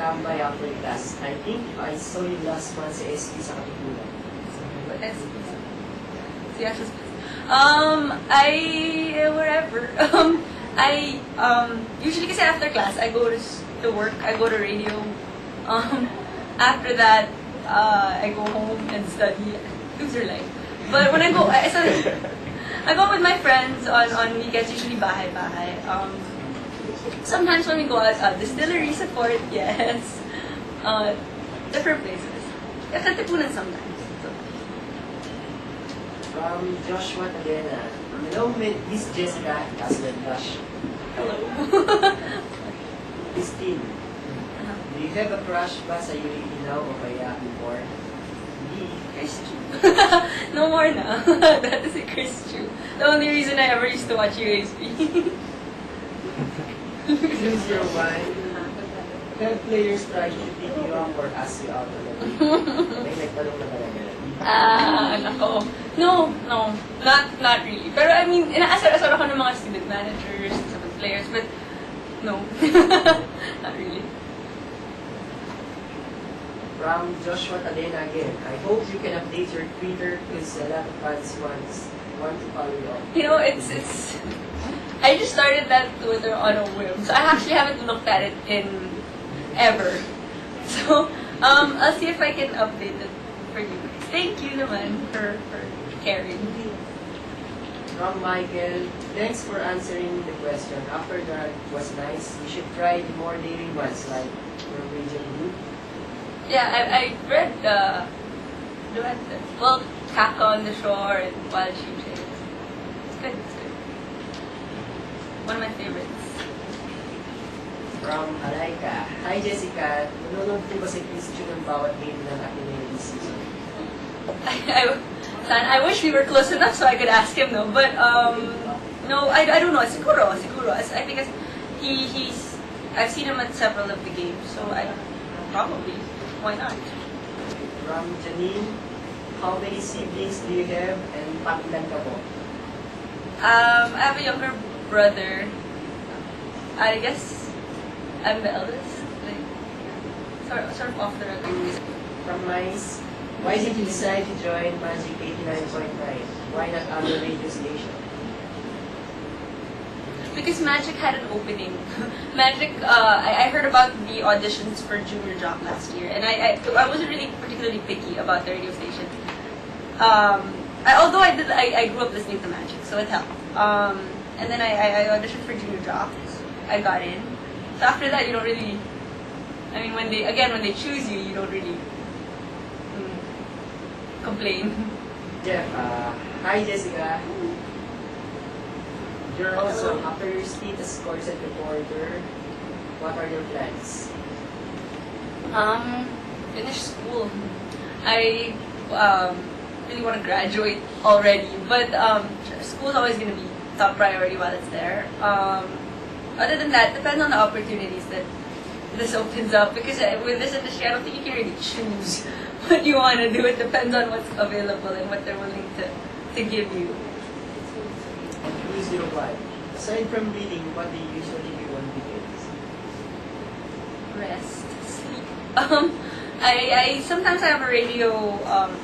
tambay after class? I think I saw you last month sa SP sa Katipunan. What SP? Yeah, wherever. Usually kasi after class, I go to work, I go to radio. After that, I go home and study. Loser life. But when I go with my friends on weekends, usually bahay-bahay. Sometimes when we go out, distillery support, yes. Different places. Katipunan sometimes. So. From Joshua Tadena. Hello, Miss Jessica. Husband Josh. Hello. Christine. Do you have a crush ba sa UAP now o kaya before? Hindi. Chris Chu. No more na. That is a Chris Chu. The only reason I ever used to watch UAP. 201. Have players try to pick you up or ask you out already? May nagtanong na talaga. Nako. No, not really. Pero I mean, inaasar-asar ako ng mga student managers, student players, but no. Not really. From Joshua Tadena again, I hope you can update your Twitter because a lot of fans want to follow you up. You know, it's I just started that Twitter on a whim, so I actually haven't looked at it in ever. So, I'll see if I can update it for you guys. Thank you naman for caring. From Michael, thanks for answering the question. After that was nice. You should try the more daring ones like Norwegian Blue. Yeah, I read Kaka on the Shore and Wild Sheep Chase. It's good, it's good. One of my favorites. From Alaika, hi Jessica, nanonood po ba si Christian ng bawat game ng Ateneo this season? I wish we were close enough so I could ask him, no. But no, I don't know. Siguro. I think I've seen him at several of the games, so probably. Why not? From Janine, how many siblings do you have and pangilan ka po? I have a younger brother. I guess I'm the eldest. Like, sort of off the record. From Mice, why did you decide to join Magic 89.9? Why not other radio station? Because Magic had an opening. Magic, I heard about the auditions for Junior Jock last year, and I wasn't really particularly picky about the radio station. Although I grew up listening to Magic, so it helped. And then I auditioned for Junior Jock. I got in. So after that, you don't really. I mean, when they choose you, you don't really complain. Jeff, hi Jessica. You're also, after your stint as corset reporter, what are your plans? Finish school. I really want to graduate already, but school's always going to be top priority while it's there. Other than that, depends on the opportunities that this opens up, because with this industry, I don't think you can really choose what you want to do. It depends on what's available and what they're willing to give you. 205. Aside from reading, what do you usually do on weekends? Rest, sleep. I sometimes I have a radio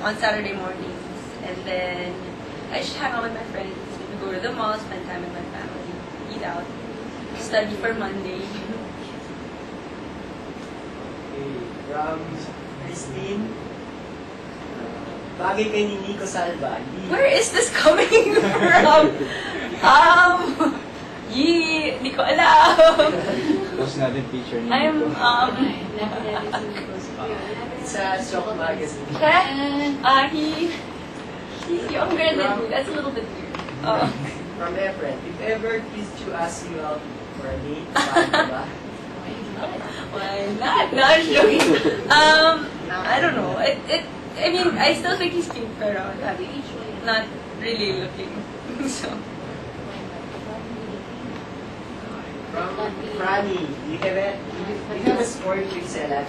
on Saturday mornings, and then I just hang out with my friends. We go to the mall, spend time with my family, eat out, study for Monday. Okay, from Christine, bagay kay ni Nico Salva. Where is this coming from? Hindi ko alam. Post natin picture niya. It's a shock magazine. He's younger than me. That's a little bit weird. From Efren, if ever kids to ask you out for a date, ba? Why not? Not joking. I don't know. I mean, I still think he's cute, pero not really looking. So. From Franny, do you have a sport you excel at?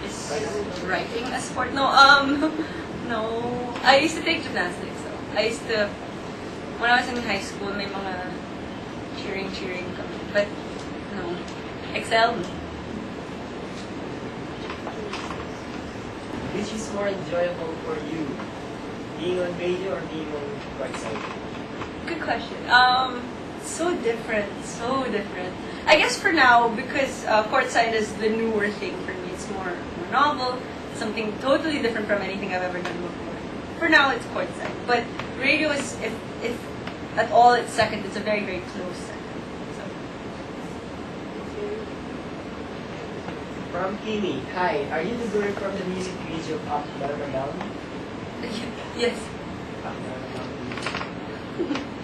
Is writing a sport? No, no. I used to take gymnastics. So when I was in high school, may mga cheering kami. But, no. Excel. Which is more enjoyable for you? Being on radio or being on courtside? Good question. So different, so different. I guess for now, because courtside is the newer thing for me. It's more novel, something totally different from anything I've ever done before. For now, it's courtside. But radio is, if at all it's second, it's a very, very close second. So. From Kimi, hi, are you the girl from the music video Up, Down, or Down? Yes. Up, Down, or Down.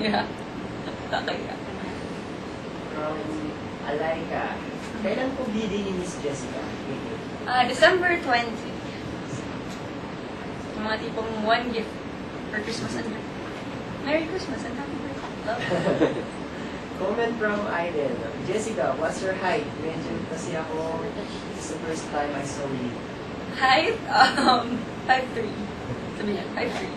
Yeah. Okay, yeah. From Alaika, kailan po bidding ni Miss Jessica? December 20. Yung mga tipong one gift for Christmas and Merry Christmas and Happy Birthday. Love. Comment from Aiden. Jessica, what's your height? Medyo kasi ako, it's the first time I saw you. Height, 5'3". Sabi niya, 5'3".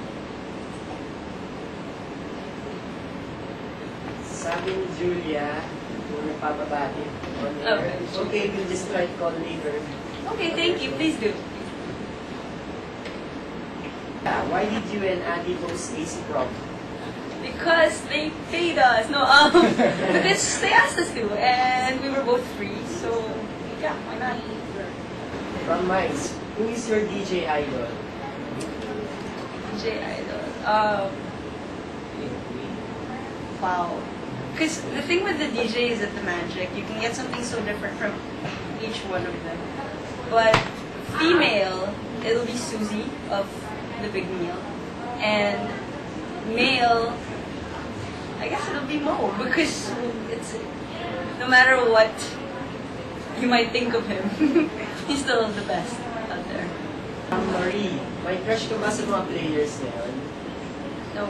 Sabi ni Julia, kung napapabati on air. Okay, we'll just try to call later. Okay, thank you. Please do. Why did you and Andy post AC Prom? Because they paid us. No, because they asked us to, and we were both free. So, yeah, why not? From Miles, who is your DJ idol? DJ Idol. Wow. Because the thing with the DJ is that the magic, you can get something so different from each one of them. But female, it'll be Susie of The Big Meal. And male, I guess it'll be Mo, because it's, no matter what you might think of him, he's still the best out there. Marie, may crush ka ba sa mga players ngayon? No.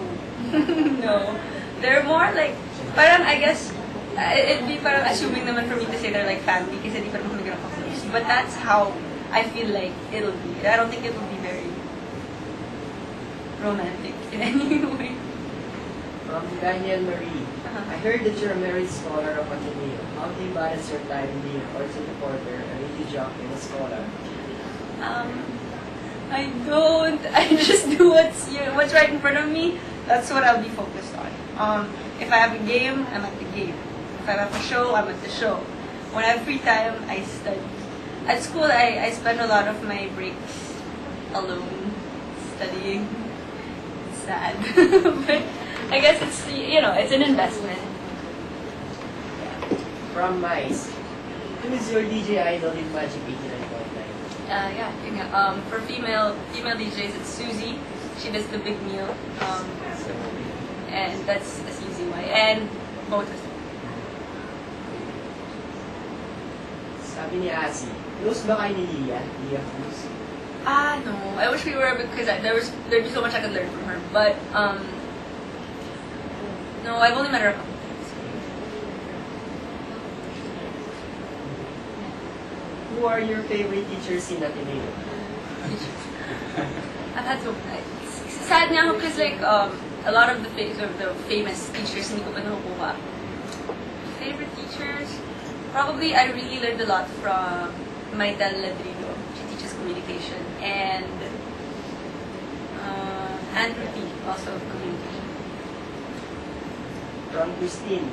No. They're more like, parang I guess, it'd be parang assuming naman for me to say they're like family kasi di pa naman kami ganun close. But that's how I feel like it'll be. I don't think it will be very romantic in any way. Daniel Marie, I heard that you're a merit scholar of Ateneo. How do you balance your time being a Orson reporter, a radio jockey, and a scholar? I don't. I just do what's right in front of me. That's what I'll be focused on. If I have a game, I'm at the game. If I have a show, I'm at the show. When I have free time, I study. At school, I spend a lot of my breaks alone studying. It's sad, but I guess it's it's an investment. From Mice, who is your DJ idol in Magic 89.9? For female DJs, it's Susie. She does The Big Meal. And that's easy why. And both of them. Sabi ni Asi, close ba kayo ni Leah? Leah Cruz? No. I wish we were because there'd be so much I could learn from her. But no, I've only met her a couple times. Who are your favorite teachers in Ateneo? I've had so sad nga ako because like a lot of the famous teachers hindi ko pa nakukuha. Favorite teachers? Probably I really learned a lot from Maydel Ladrido. She teaches communication. And Andrew T. also communication. From Christine,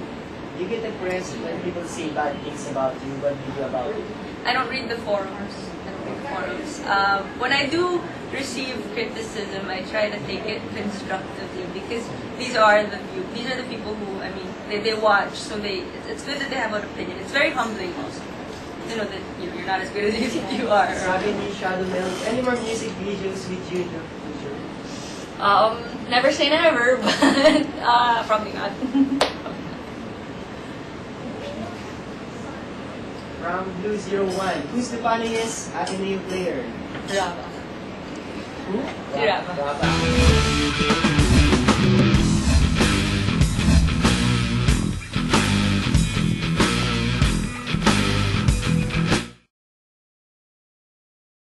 you get depressed when people say bad things about you. What do you do about it? I don't read the forums. When I do receive criticism, I try to take it constructively because these are the people who they watch, so it's good that they have an opinion. It's very humbling also. You know that you're not as good as you think you are. Sabi ni Shadow Milk, any more music videos with you in the future? Never say never, but probably not. From Blue01, who's the funniest Ateneo player? Rava. Who? Si Rava. Rava.